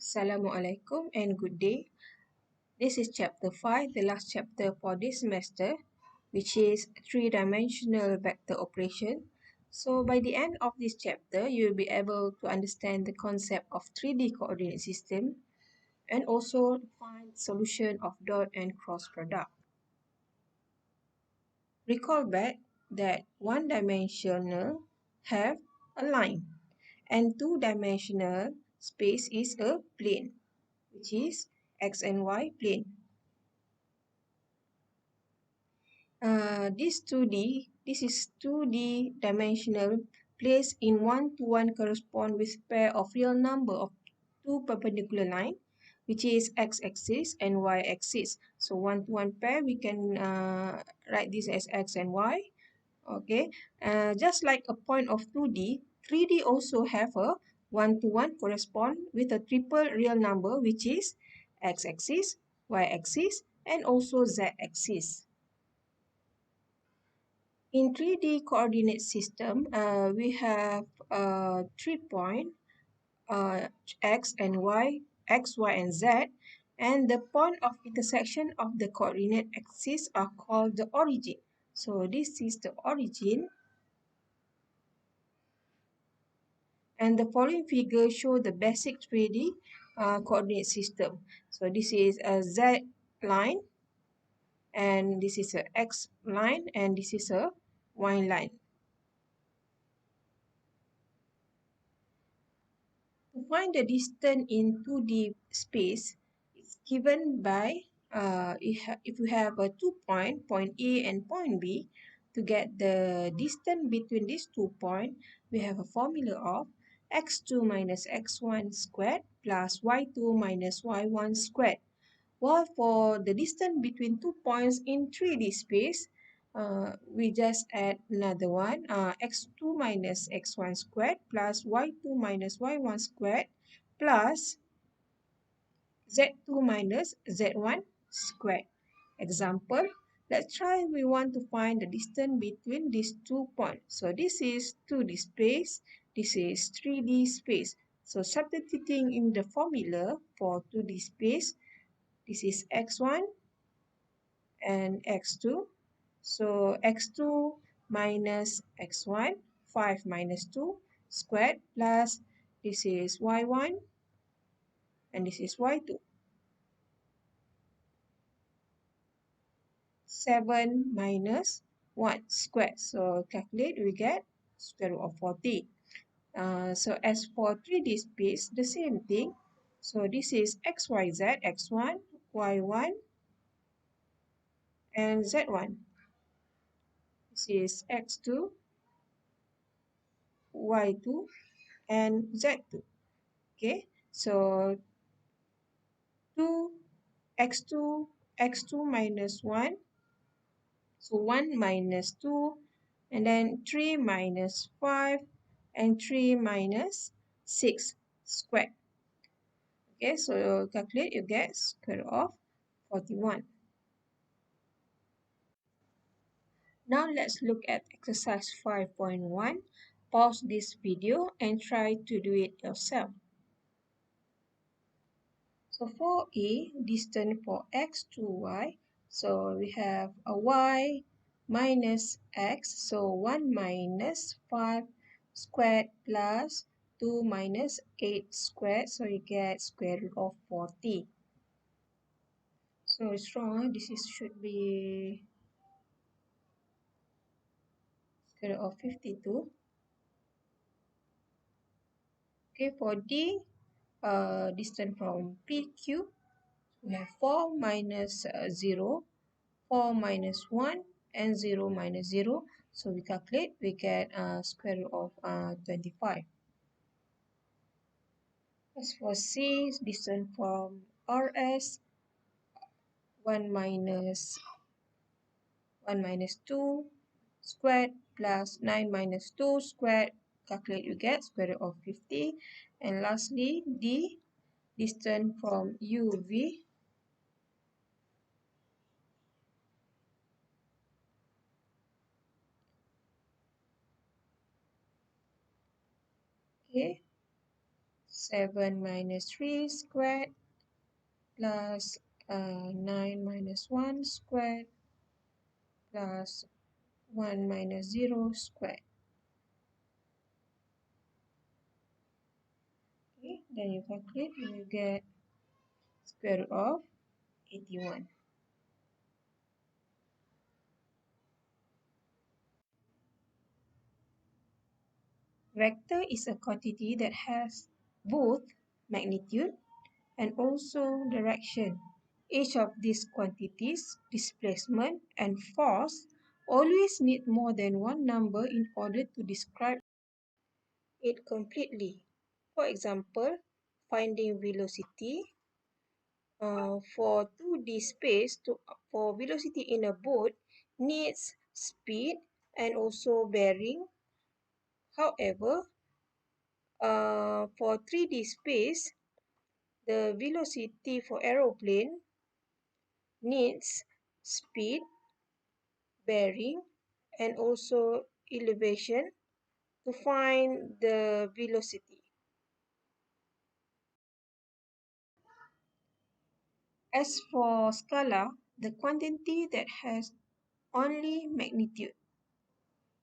Assalamualaikum and good day. This is chapter 5, the last chapter for this semester, which is three-dimensional vector operation. So by the end of this chapter, you'll be able to understand the concept of 3D coordinate system and also find solution of dot and cross product. Recall back that one-dimensional have a line and two-dimensional space is a plane, which is X and Y plane. This is 2D dimensional placed in one-to-one correspond with pair of real number of two perpendicular line, which is x-axis and y-axis. So one-to-one pair, we can write this as x and y. Okay, just like a point of 2D, 3D also have a one-to-one correspond with a triple real number, which is x-axis, y-axis, and also z-axis. In 3D coordinate system, we have 3 points, x and y, x, y, and z, and the point of intersection of the coordinate axis are called the origin. So this is the origin, and the following figure show the basic 3D coordinate system. So this is a z line, and this is a x line, and this is a y line. To find the distance in 2D space, it's given by if you have a 2 point, point A and point B, to get the distance between these 2 points, we have a formula of x2 minus x1 squared plus y2 minus y1 squared. While for the distance between 2 points in 3D space, we just add another one, x2 minus x1 squared plus y2 minus y1 squared plus z2 minus z1 squared. Example, let's try, we want to find the distance between these 2 points. So this is 2D space, this is 3D space. So substituting in the formula for 2D space, this is x1 and x2. So x2 minus x1, 5 minus 2 squared plus this is y1 and this is y2. 7 minus 1 squared. So calculate, we get square root of 40. So as for 3D space, the same thing. So this is xyz, x1, y1, and z1. This is x2, y2, and z2. Okay, so 2 x2 minus 1, so 1 minus 2, and then 3 minus 5, and 3 minus 6 squared. Okay, so calculate, you get square root of 41. Now let's look at exercise 5.1. Pause this video and try to do it yourself. So for A, distance for x to y, so we have a y minus x, so 1 minus 5 squared plus 2 minus 8 squared, so you get square root of 40. So it's wrong, this should be square root of 52. Okay, for D, distance from PQ, we have 4 minus 0, 4 minus 1, and 0 minus 0. So we calculate, we get square root of 25. As for C, distance from RS, 1 minus 2 squared plus 9 minus 2 squared. Calculate, you get square root of 50. And lastly, D, distance from UV, okay, 7 minus 3 squared plus 9 minus 1 squared plus 1 minus 0 squared. Okay, then you calculate, you will get square root of 81. Vector is a quantity that has both magnitude and also direction. Each of these quantities, displacement and force, always need more than one number in order to describe it completely. For example, finding velocity for 2D space for velocity in a boat needs speed and also bearing. However, for 3D space, the velocity for aeroplane needs speed, bearing, and also elevation to find the velocity. As for scalar, the quantity that has only magnitude.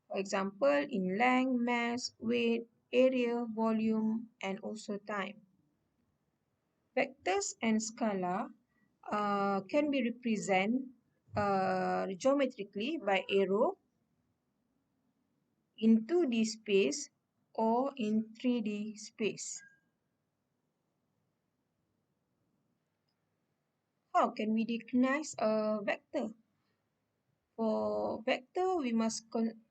For example, in length, mass, weight, area, volume, and also time. Vectors and scalar can be represented geometrically by arrow in 2D space or in 3D space. How can we recognize a vector? For vector, we must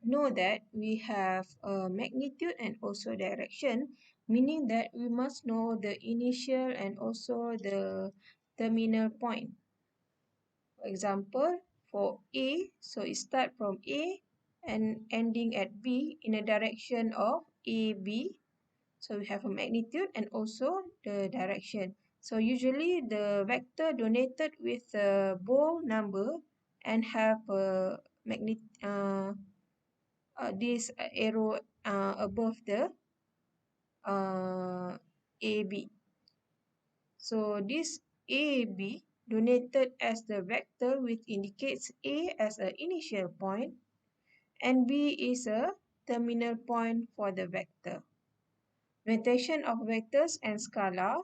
know that we have a magnitude and also direction, meaning that we must know the initial and also the terminal point. For example, for A, so it starts from A and ending at B in a direction of AB. So we have a magnitude and also the direction. So usually the vector donated with a bold number and have a this arrow above the AB. So this AB donated as the vector which indicates A as an initial point and B is a terminal point for the vector. Notation of vectors and scalar.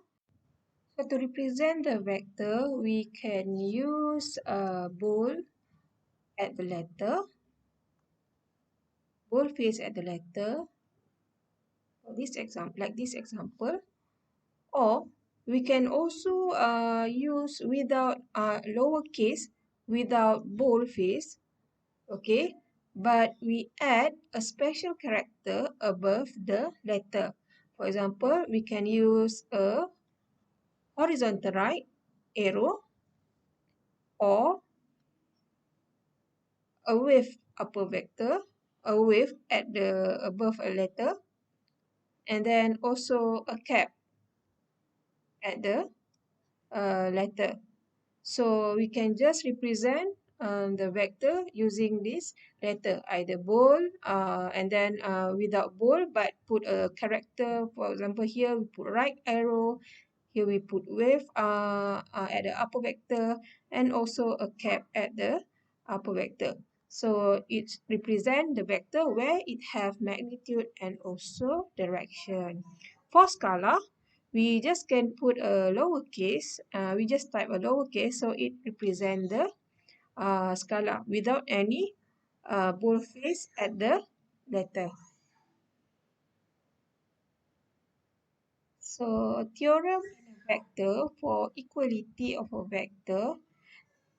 So to represent the vector, we can use a bold at the letter, boldface at the letter, for this example, like this example, or we can also use without lowercase, without boldface, okay, but we add a special character above the letter. For example, we can use a horizontal right arrow or a wave upper vector, a wave at the above a letter, and then also a cap at the letter. So we can just represent the vector using this letter, either bold and then without bold, but put a character. For example, here we put right arrow, here we put wave at the upper vector, and also a cap at the upper vector. So it represents the vector where it have magnitude and also direction. For scalar, we just can put a lowercase. We just type a lowercase, so it represents the scalar without any boldface at the letter. So theorem in a vector. For equality of a vector,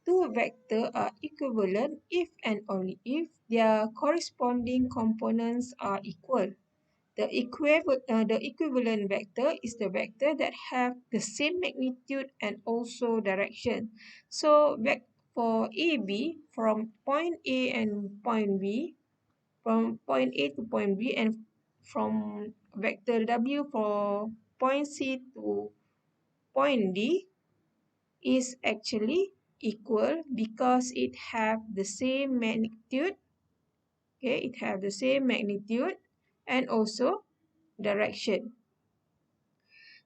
two vectors are equivalent if and only if their corresponding components are equal. The equivalent vector is the vector that have the same magnitude and also direction. So for AB, from point A and point B, from point A to point B, and from vector W for point C to point D is actually equal because it have the same magnitude. Okay, it have the same magnitude and also direction.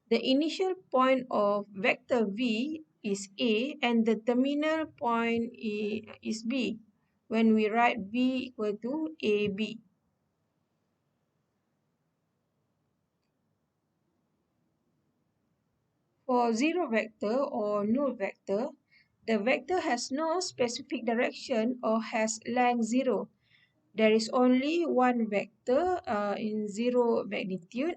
The initial point of vector v is A and the terminal point is B when we write v equal to AB. For zero vector or null vector, the vector has no specific direction or has length 0. There is only one vector in zero magnitude.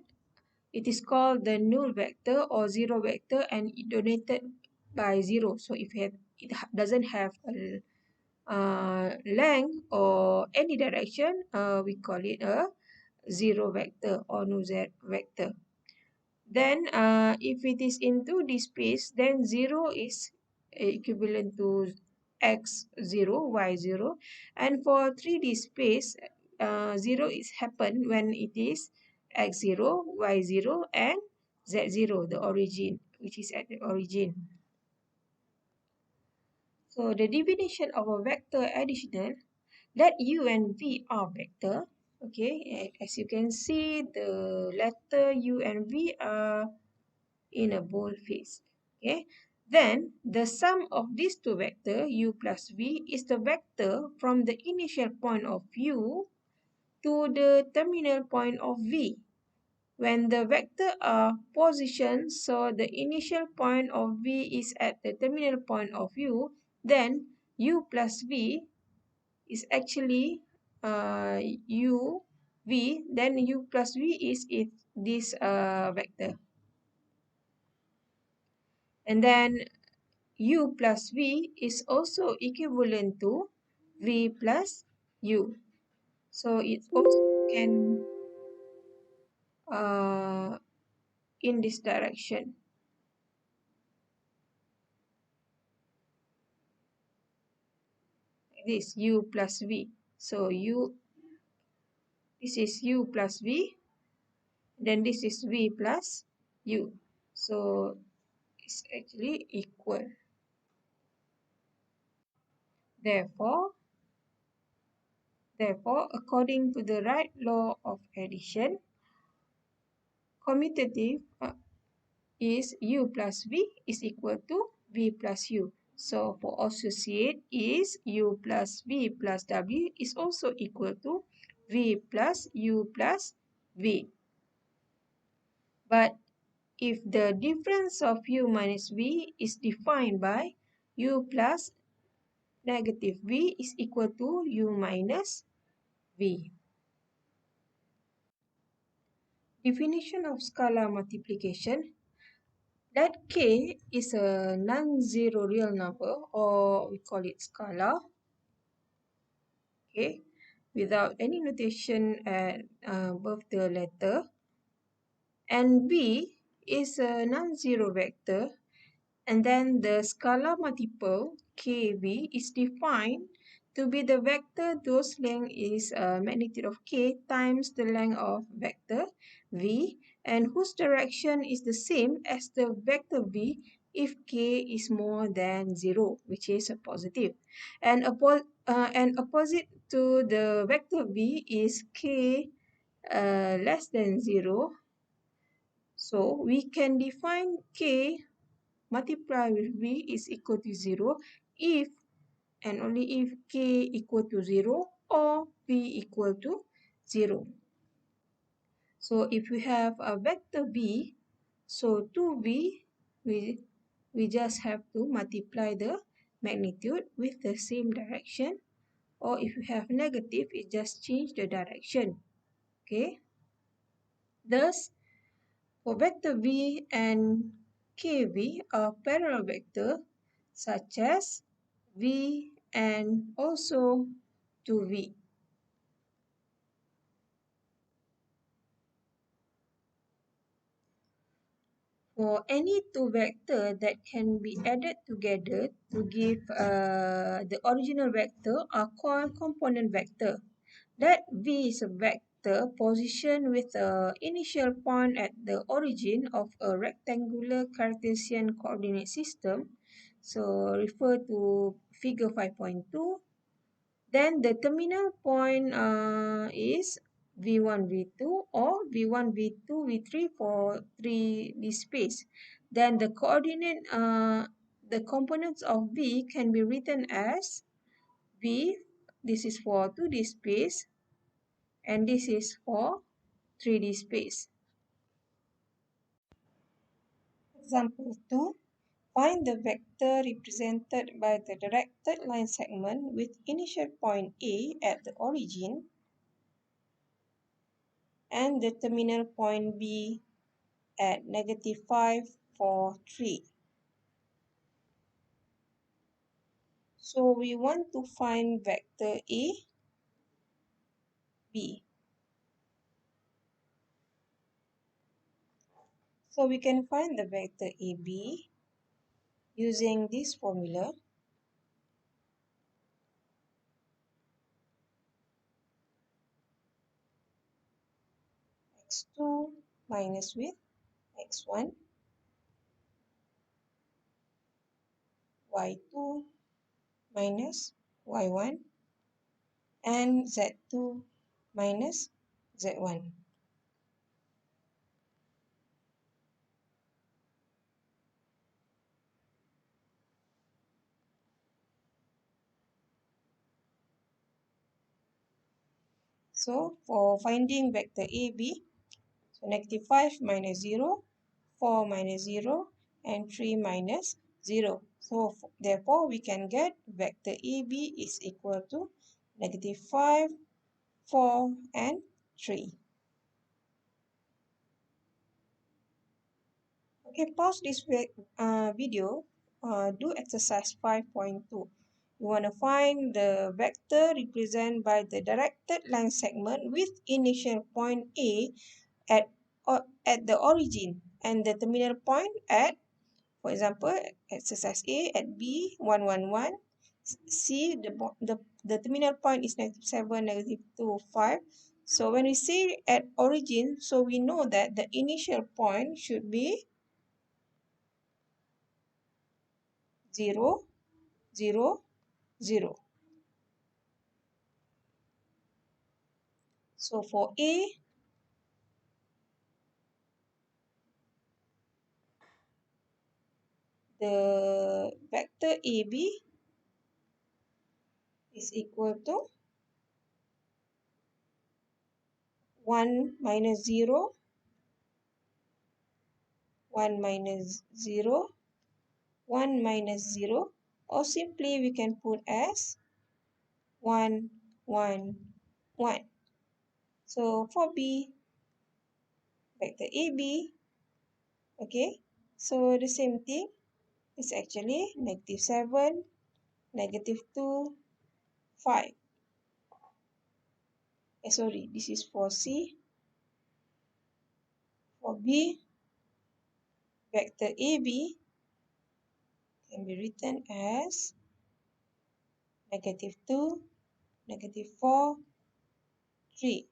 It is called the null vector or zero vector and it denoted by 0. So if it doesn't have a length or any direction, we call it a zero vector or null vector. Then if it is in 2D space, then 0 is equivalent to x0, y0. And for 3D space, 0 is happen when it is x0, y0 and z0, the origin, which is at the origin. So the definition of a vector additional, let u and v are vector. Okay, as you can see, the letter u and v are in a boldface. Okay, then the sum of these two vectors u plus v is the vector from the initial point of u to the terminal point of v. When the vector are positioned so the initial point of v is at the terminal point of u, then u plus v is actually u v, then u plus v is this vector. And then u plus v is also equivalent to v plus u. So it also can in this direction. This u plus v. So this is u plus v. Then this is v plus u. So it's actually equal. Therefore, according to the right law of addition, commutative is u plus v is equal to v plus u. So for associate is u plus v plus w is also equal to v plus u plus v. But if the difference of u minus v is defined by u plus negative v is equal to u minus v. Definition of scalar multiplication. That k is a non-zero real number, or we call it scalar, okay, without any notation at above the letter. And b is a non-zero vector, and then the scalar multiple kv is defined to be the vector whose length is magnitude of k times the length of vector v, and whose direction is the same as the vector v if k is more than 0, which is a positive. And opposite to the vector v is k less than 0. So we can define k multiply with v is equal to 0 if and only if k equal to 0 or v equal to 0. So if we have a vector v, so 2v, we just have to multiply the magnitude with the same direction, or if you have negative, it just change the direction. Okay. Thus, for vector v and kv are parallel vector such as v and also 2v. For any two vector that can be added together to give the original vector are called component vector. That v is a vector positioned with an initial point at the origin of a rectangular Cartesian coordinate system. So refer to figure 5.2. Then the terminal point is V1, V2 or V1, V2, V3 for 3D space. Then the the components of V can be written as V, this is for 2D space, and this is for 3D space. Example 2. Find the vector represented by the directed line segment with initial point A at the origin and the terminal point B at -5, 4, 3. So we want to find vector A, B. So we can find the vector AB using this formula. X2 minus with X1, Y2 minus Y1, and Z2 minus Z1. So for finding vector AB, so -5 minus 0, 4 minus 0, and 3 minus 0. So therefore, we can get vector AB is equal to -5, 4, and 3. Okay, pause this video. Do exercise 5.2. You want to find the vector represented by the directed line segment with initial point A at the origin and the terminal point at, for example, exercise A at B 111. C, the terminal point is -7, -2, 5. So when we say at origin, so we know that the initial point should be 0, 0, 0. So for A, the vector AB is equal to 1 minus 0, 1 minus 0, 1 minus 0, or simply we can put as 1, 1, 1. So for B, vector AB, okay, so the same thing is actually -7, -2, 5. Sorry, this is for C. For B, vector AB can be written as -2, -4, 3.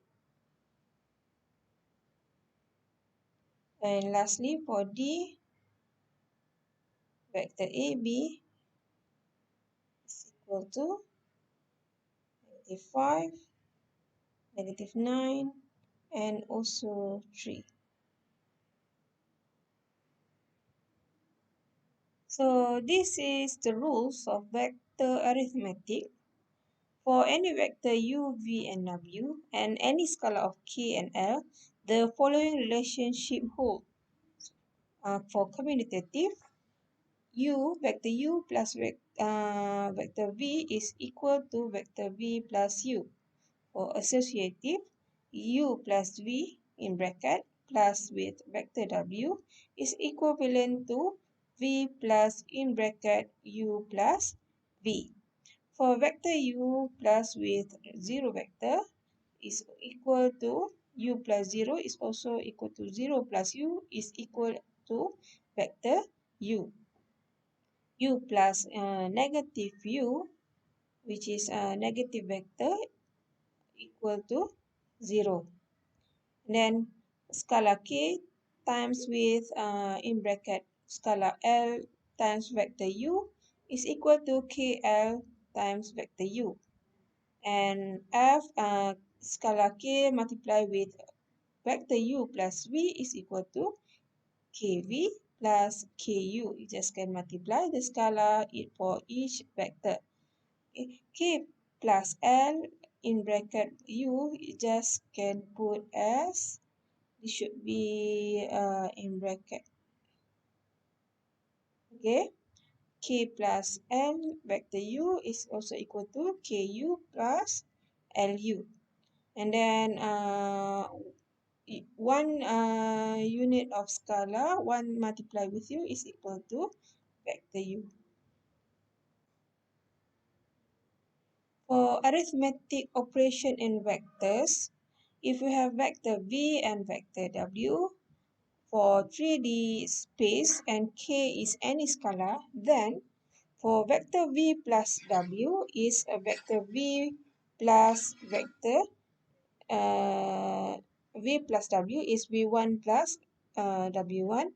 And lastly, for D, vector AB is equal to -5, -9, and also 3. So this is the rules of vector arithmetic. For any vector u, v, and w, and any scalar of k and l, the following relationship hold. For commutative, vector u plus vector v is equal to vector v plus u. For associative, u plus v in bracket plus with vector w is equivalent to v plus in bracket u plus v. For vector u plus with 0 vector is equal to u plus 0 is also equal to 0 plus u is equal to vector u. U plus negative u, which is a negative vector, equal to 0. Then scalar k times with in bracket scalar l times vector u is equal to kl times vector u. And f scalar k multiplied with vector u plus v is equal to kv plus ku. You just can multiply the scalar for each vector. K plus L in bracket u, you just can put as, it should be in bracket. Okay, k plus L vector u is also equal to ku plus lu. And then one unit of scalar, 1 multiplied with u is equal to vector u. For arithmetic operation in vectors, if you have vector v and vector w for 3D space and k is any scalar, then for vector v plus w is a vector v plus vector v plus w is v1 plus w1,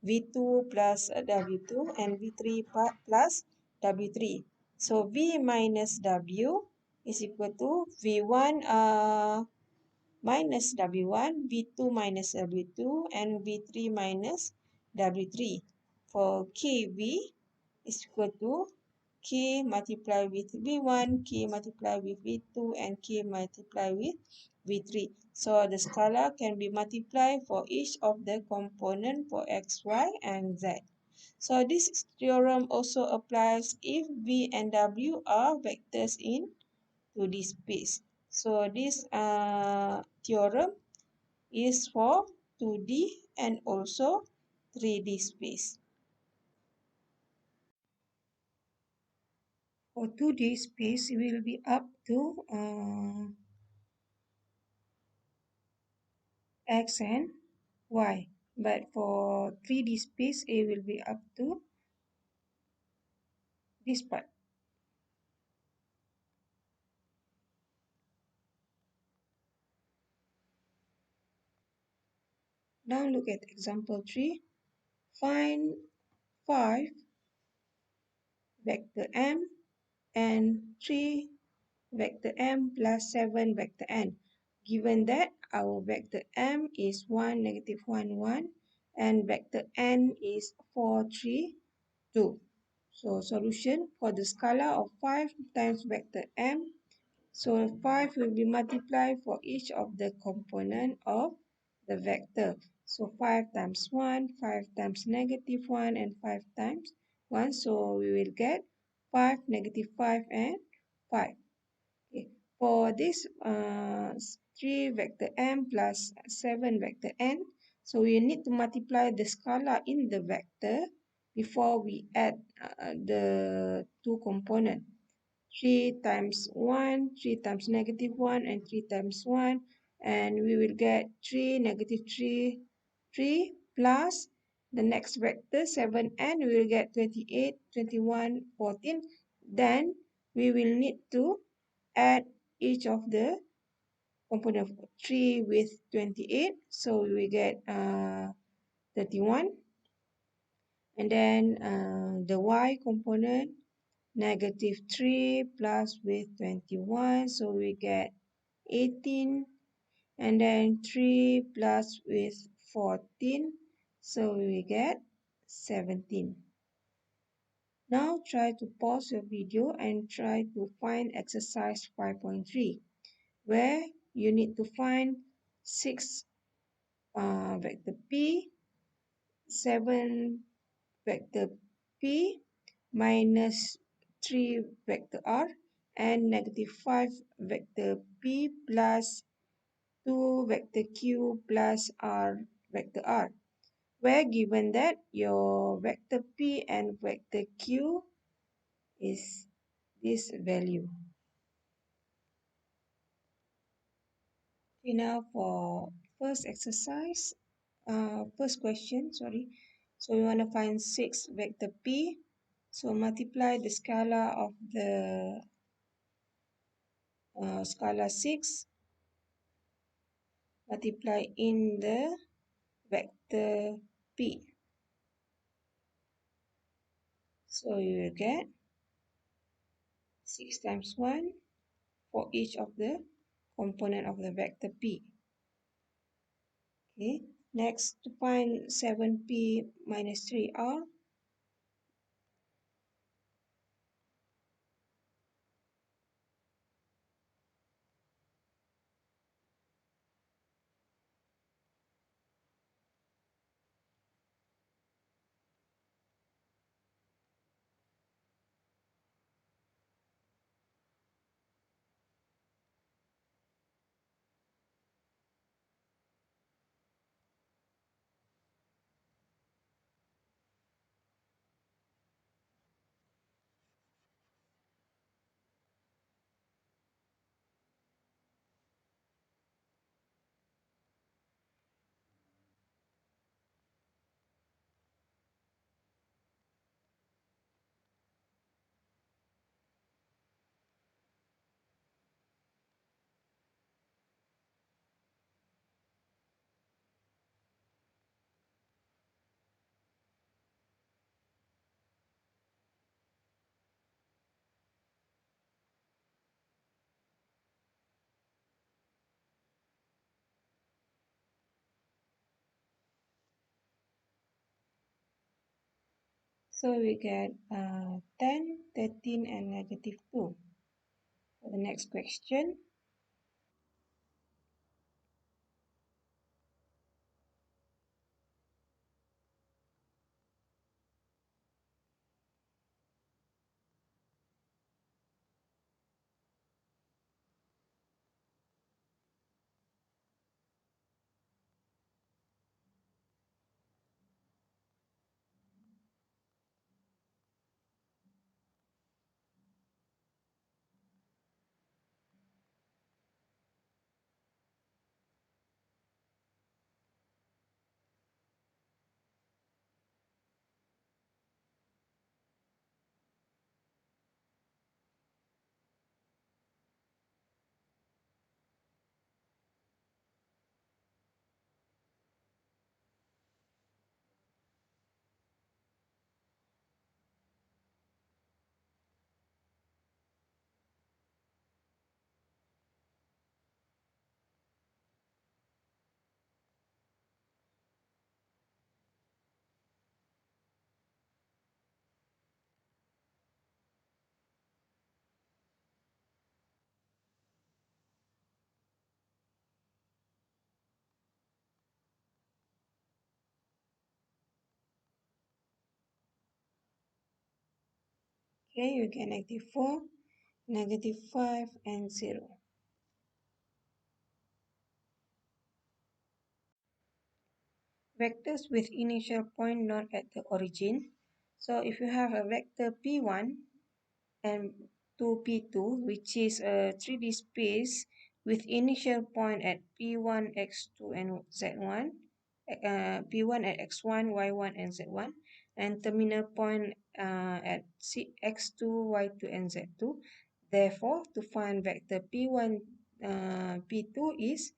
v2 plus w2, and v3 plus w3. So v minus w is equal to v1 minus w1, v2 minus w2, and v3 minus w3. For kv is equal to k multiplied with v1, k multiplied with v2, and k multiplied with v3. So the scalar can be multiplied for each of the component for x, y, and z. So this theorem also applies if v and w are vectors in 2D space. So this theorem is for 2D and also 3D space. For 2D space, it will be up to x and y. But for 3D space, it will be up to this part. Now look at example 3. Find 5 vector m and 3 vector m plus 7 vector n. Given that our vector m is 1, negative 1, 1, and vector n is 4, 3, 2. So solution for the scalar of 5 times vector m. So 5 will be multiplied for each of the component of the vector. So 5 times 1, 5 times negative 1, and 5 times 1. So we will get 5, negative 5, and 5. Okay. For this 3 vector m plus 7 vector n, so we need to multiply the scalar in the vector before we add the two components. 3 times 1, 3 times negative 1, and 3 times 1. And we will get 3, negative 3, 3 plus the next vector 7n, we will get 28, 21, 14. Then we will need to add each of the component of 3 with 28. So we will get 31. And then the y component, negative 3 plus with 21, so we get 18, and then 3 plus with 14, so we get 17. Now try to pause your video and try to find exercise 5.3, where you need to find 6 vector p, 7 vector p, minus 3 vector r, and negative 5 vector p plus 2 vector q plus r vector r, where given that your vector p and vector q is this value. Okay, now for first exercise, first question, sorry. So we want to find 6 vector p. So multiply the scalar of the scalar 6, multiply in the vector p. So you will get 6 times 1 for each of the component of the vector P. Okay, next to find 7P minus 3R. So we get 10, 13, and negative 2. For the next question, okay, you get negative 4, negative 5, and 0. Vectors with initial point not at the origin. So if you have a vector P1 and 2P2, which is a 3D space with initial point at P1, X2, and Z1, P1 at X1, Y1, and Z1, and terminal point at X2, Y2, and Z2. Therefore, to find vector P1, P2 is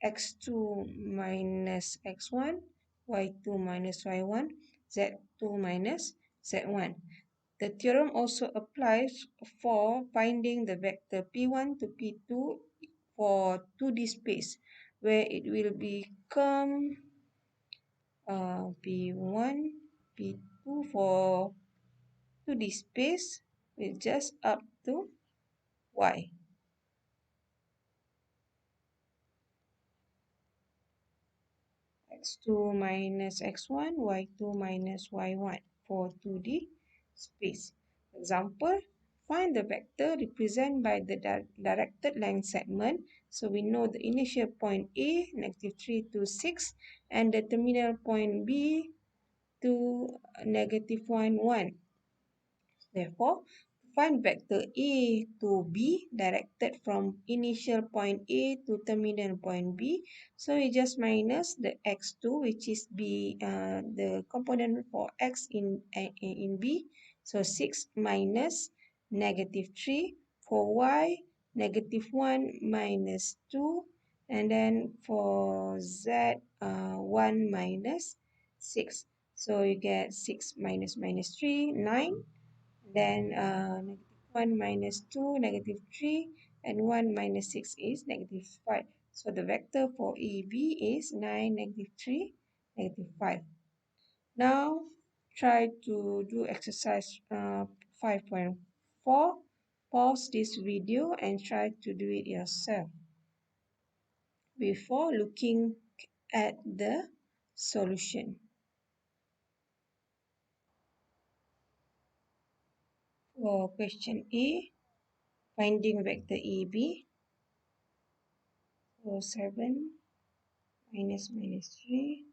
x2 minus x1, y2 minus y1, z2 minus z1. The theorem also applies for finding the vector p1 to p2 for 2D space, where it will become p1, p2 for 2D space with just up to y. x2 minus x1, y2 minus y1 for 2D space. Example, find the vector represented by the directed length segment. So we know the initial point A, negative 3 to 6, and the terminal point B to negative 1, 1. Therefore, find vector A to B directed from initial point A to terminal point B. So we just minus the x2, which is B, the component for x in B. So 6 minus negative 3. For y, negative 1 minus 2. And then for z, 1 minus 6. So you get 6 minus minus 3, 9. Then negative 1 minus 2, negative 3, and 1 minus 6 is -5. So the vector for AB is 9, -3, -5. Now try to do exercise 5.4. Pause this video and try to do it yourself before looking at the solution. For question A, finding vector AB. So 7 minus 3.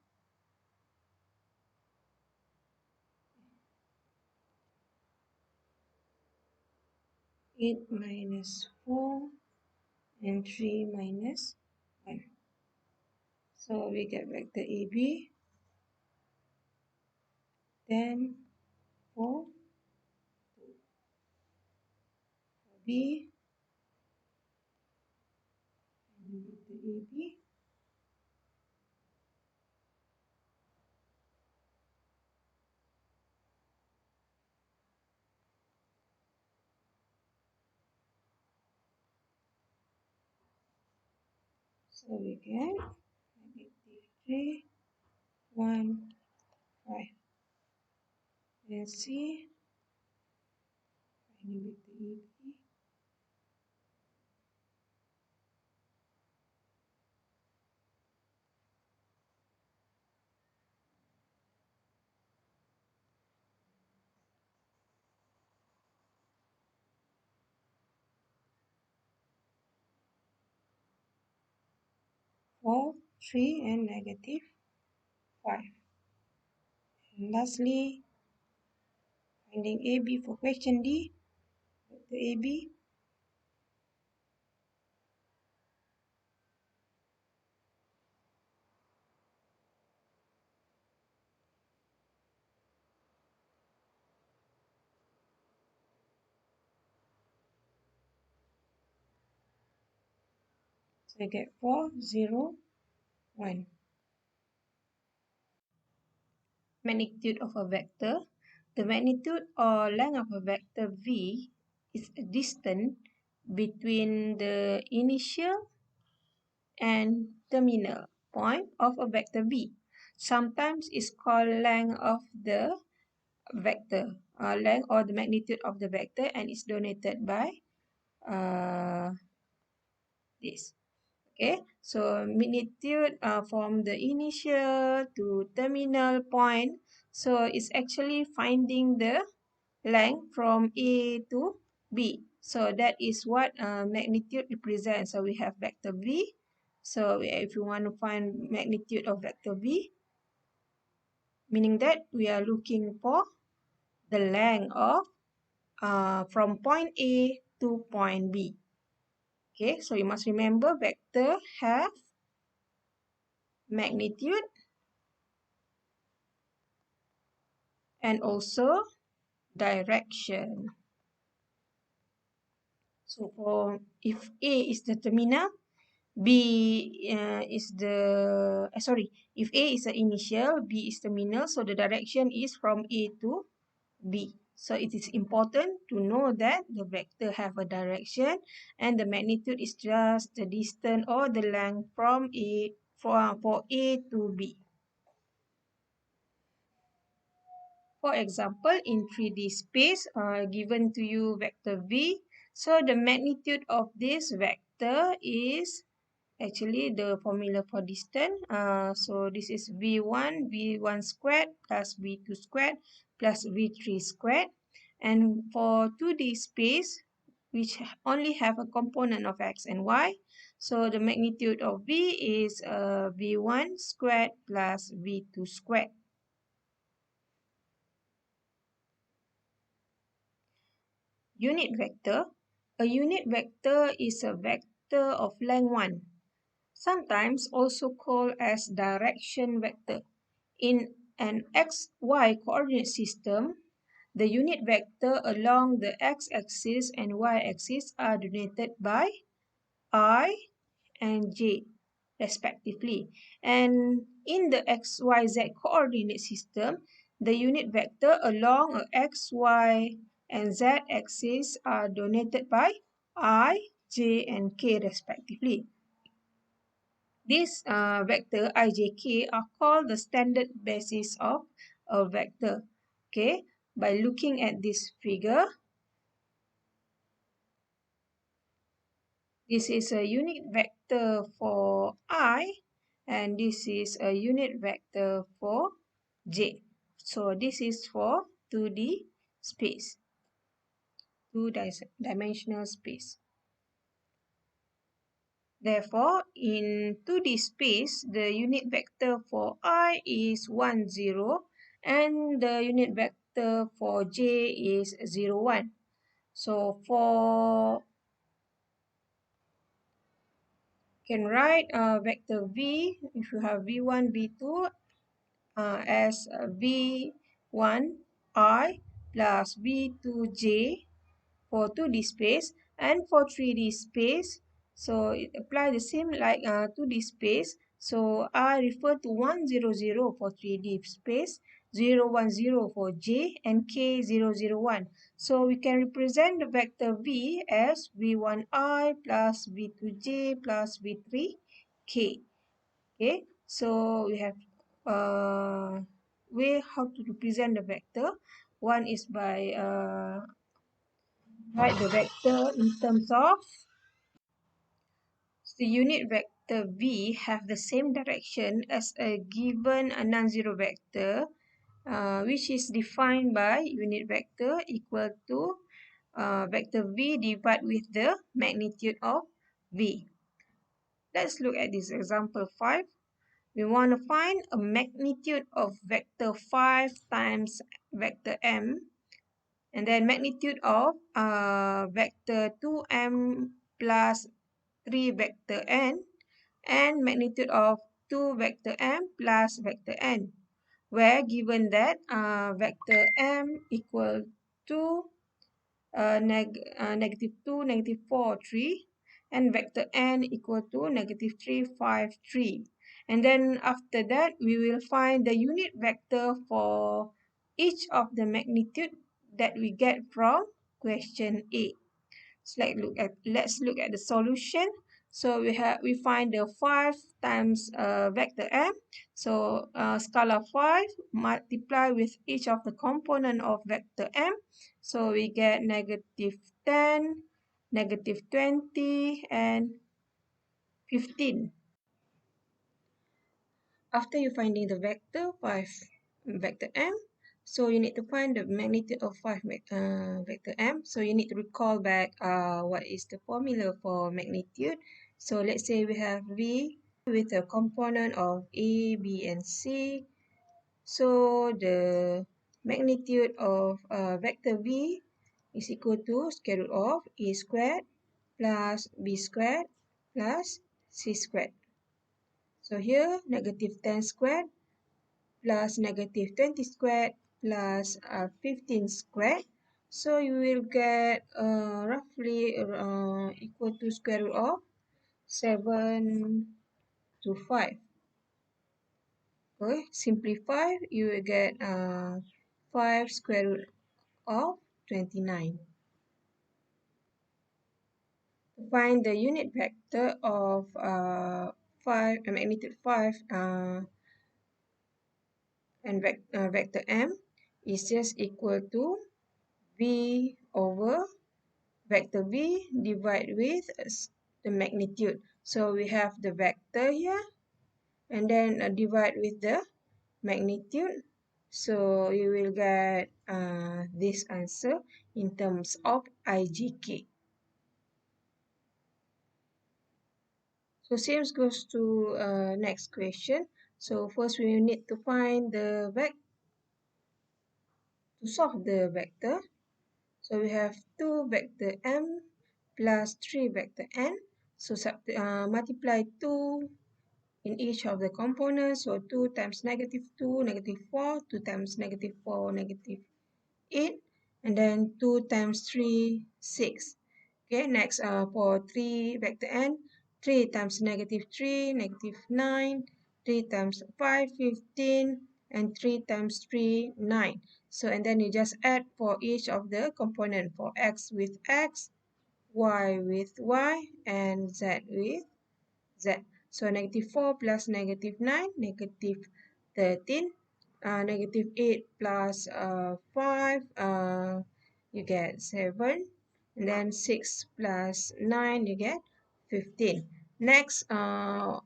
8 minus 4 and 3 minus 1. So we get vector AB, then 4, B, and vector AB, so we get -3, 1, 5. And C, finding vector AB, -4, 3, and -5. And lastly, finding AB for question D, vector AB, so I get 4, 0, 1. Magnitude of a vector. The magnitude or length of a vector V is a distance between the initial and terminal point of a vector V. Sometimes it's called length of the vector, length or the magnitude of the vector, and it's denoted by this. Okay, so magnitude from the initial to terminal point. So it's actually finding the length from A to B. So that is what magnitude represents. So we have vector V. So if you want to find magnitude of vector V, meaning that we are looking for the length of from point A to point B. Okay, so you must remember vector have magnitude and also direction. So for if A is the terminal, B is the if A is the initial, B is terminal, so the direction is from A to B. So it is important to know that the vector have a direction and the magnitude is just the distance or the length from A for A to B. For example, in 3D space, given to you vector V, so the magnitude of this vector is actually the formula for distance. So this is V1 squared plus V2 squared plus V3 squared. And for 2D space, which only have a component of x and y, so the magnitude of V is V1 squared plus V2 squared. Unit vector. A unit vector is a vector of length 1, sometimes also called as direction vector. In an xy coordinate system, the unit vector along the x-axis and y-axis are denoted by I and j respectively. And in the xyz coordinate system, the unit vector along a xy and z axis are denoted by I, j, and k respectively. These vector I, j, k are called the standard basis of a vector. Okay, by looking at this figure, this is a unit vector for I, and this is a unit vector for j. So this is for 2D space, two-dimensional space. Therefore, in 2D space, the unit vector for I is 1, 0, and the unit vector for j is 0, 1. So can write vector v, if you have v1, v2, as v1 I plus v2j for 2D space, and for 3D space, so it apply the same like 2D space. So I refer to 1, 0, 0 for 3D space, 0, 1, 0 for j, and k, 0, 0, 1. So we can represent the vector v as v1i plus v2j plus v3k. Okay, so we have way how to represent the vector. One is by write the vector in terms of the unit vector v have the same direction as a given a non-zero vector, which is defined by unit vector equal to vector v divided with the magnitude of v. Let's look at this example 5. We want to find a magnitude of vector 5 times vector m, and then magnitude of vector 2m plus 3 vector n, and magnitude of 2 vector m plus vector n, where given that vector m equal to negative 2, negative 4, 3, and vector n equal to negative 3, 5, 3. And then after that, we will find the unit vector for each of the magnitude that we get from question A. So let's look at the solution. So we find the 5 times vector m. So scalar 5 multiply with each of the component of vector m. So we get negative 10, negative 20, and 15. After you finding the vector 5 vector m, so you need to find the magnitude of 5 vector m. So you need to recall back what is the formula for magnitude. So let's say we have v with a component of a, b, and c. So the magnitude of vector v is equal to square root of a squared plus b squared plus c squared. So here negative 10 squared plus negative 20 squared plus 15 squared. So you will get roughly equal to square root of 7 to 5. Okay, simplify, you will get 5 square root of 29. To find the unit vector of magnitude 5 and vector m is just equal to v over vector v divided with the magnitude. So we have the vector here, and then divide with the magnitude. So you will get this answer in terms of IGK. So same goes to next question. So first we need to find the vector to solve the vector. So we have 2 vector m plus 3 vector n. So multiply 2 in each of the components. So 2 times negative 2, negative 4, 2 times negative 4, negative 8, and then 2 times 3, 6. Okay, next for 3 vector n, 3 times negative 3, negative 9, 3 times 5, 15, and 3 times 3, 9. So, and then you just add for each of the component. For x with x, y with y, and z with z. So negative 4 plus negative 9, negative 13, negative 8 plus 5, you get 7, and then 6 plus 9, you get 15. Next,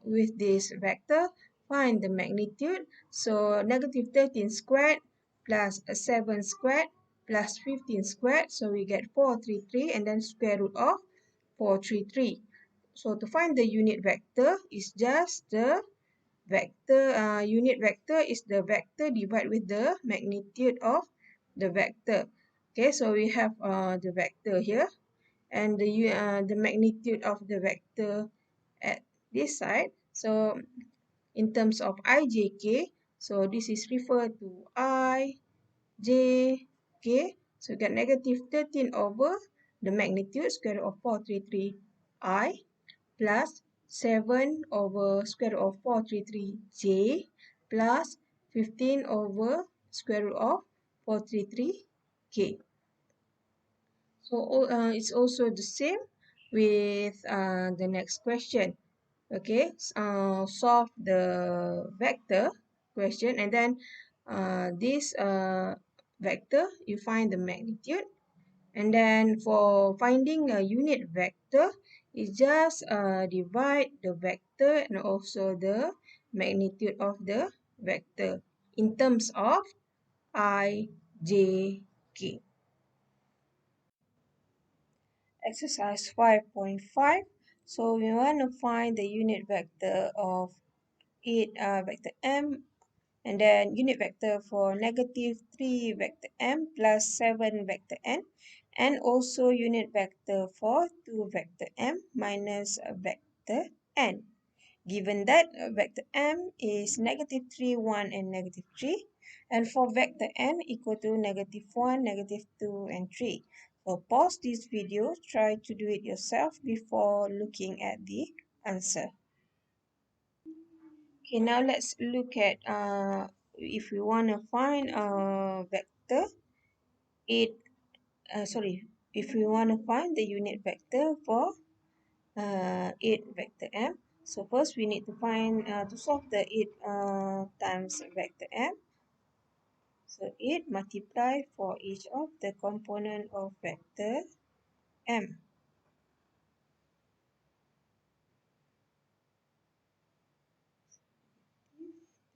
with this vector, find the magnitude. So negative 13 squared plus 7 squared plus 15 squared, so we get 433, and then square root of 433. So to find the unit vector is just the vector, unit vector is the vector divided with the magnitude of the vector. Okay, so we have the vector here, and the magnitude of the vector at this side. So in terms of ijk, so this is referred to I, J, K. So we get negative 13 over the magnitude square root of 433 I plus 7 over square root of 433j plus 15 over square root of 433k. So it's also the same with the next question. Okay, solve the vector question, and then this vector, you find the magnitude. And then for finding a unit vector, is just divide the vector and also the magnitude of the vector in terms of I, J, K. Exercise 5.5. So we want to find the unit vector of 8 vector m, and then unit vector for negative 3 vector m plus 7 vector n, and also unit vector for 2 vector m minus vector n. Given that vector m is negative 3, 1, and negative 3, and for vector n equal to negative 1, negative 2, and 3. So pause this video, try to do it yourself before looking at the answer. Okay, now let's look at if we want to find a vector, if we want to find the unit vector for 8 vector m. So first we need to find to solve the 8 times vector m. So 8 multiply for each of the component of vector m.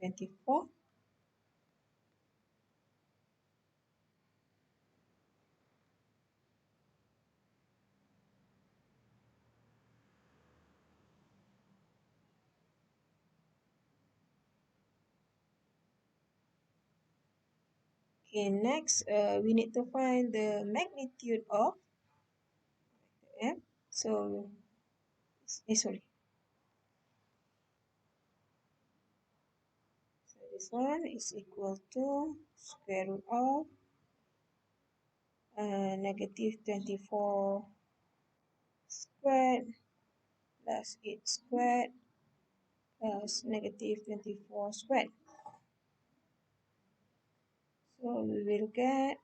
-24. Okay, next we need to find the magnitude of m. So, sorry. So this one is equal to square root of negative 24 squared plus 8 squared plus negative 24 squared. So we will get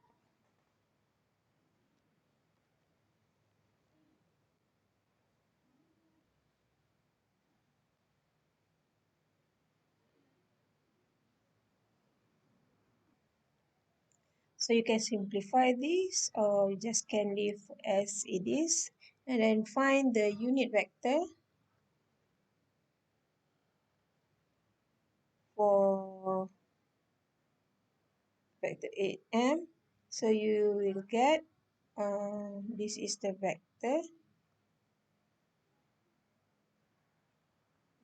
so you can simplify this, or you just can leave as it is, and then find the unit vector for vector 8m. So you will get this is the vector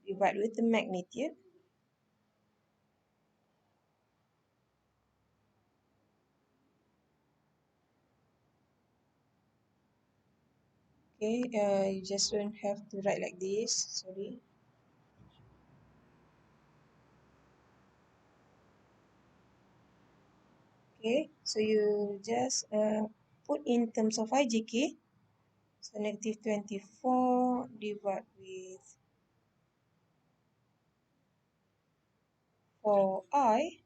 divided with the magnitude. Okay, you just don't have to write like this, sorry. Okay, so you just put in terms of IJK. So negative 24 divided with 4i.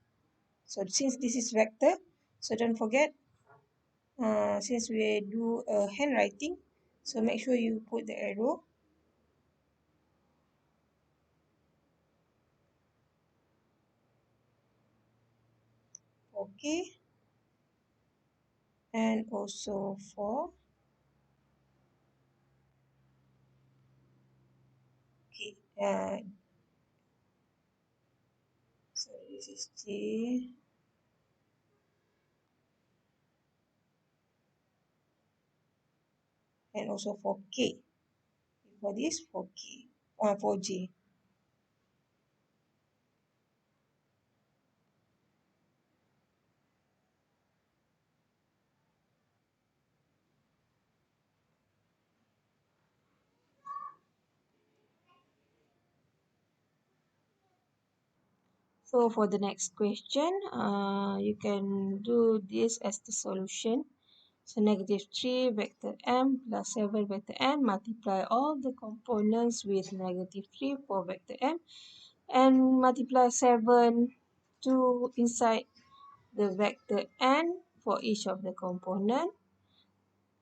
So since this is vector, so don't forget, since we do handwriting, So make sure you put the arrow. Okay. And also for okay. So this is J. And also for K. For this, for K. For J. So for the next question, you can do this as the solution. So negative 3 vector m plus 7 vector n, multiply all the components with negative 3 for vector m, and multiply 7 to inside the vector n for each of the component.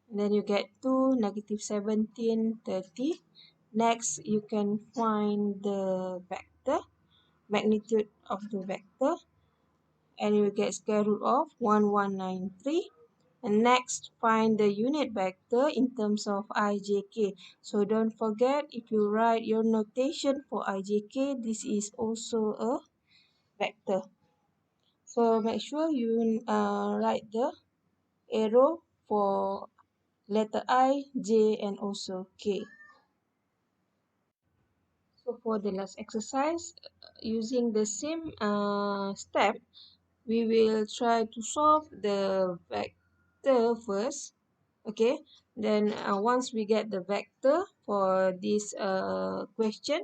And then you get 2, negative 17, 30. Next, you can find the vector, magnitude of the vector, and you get square root of 1193. And next, find the unit vector in terms of ijk. So don't forget, if you write your notation for ijk, this is also a vector. So make sure you write the arrow for letter I, J, and also K. So for the last exercise, using the same step, we will try to solve the vector first. Okay, then once we get the vector for this question,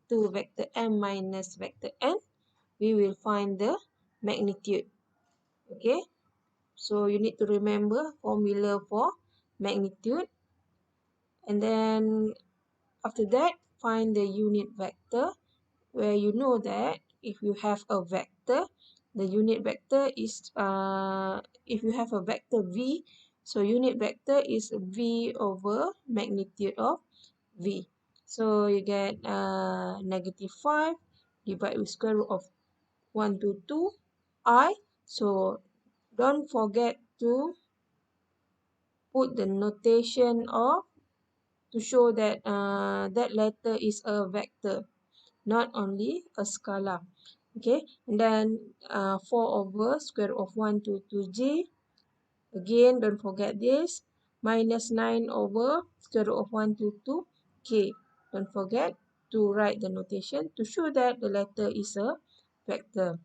2 vector m minus vector n, we will find the magnitude. Okay, so you need to remember formula for magnitude, and then after that, find the unit vector, where you know that if you have a vector, the unit vector is, if you have a vector v, so unit vector is v over magnitude of v. So you get negative 5 divided with square root of 122 I. So don't forget to put the notation of to show that that letter is a vector, not only a scalar. Okay, and then 4 over square root of 122j. Again, don't forget this. Minus 9 over square root of 122k. Don't forget to write the notation to show that the letter is a vector.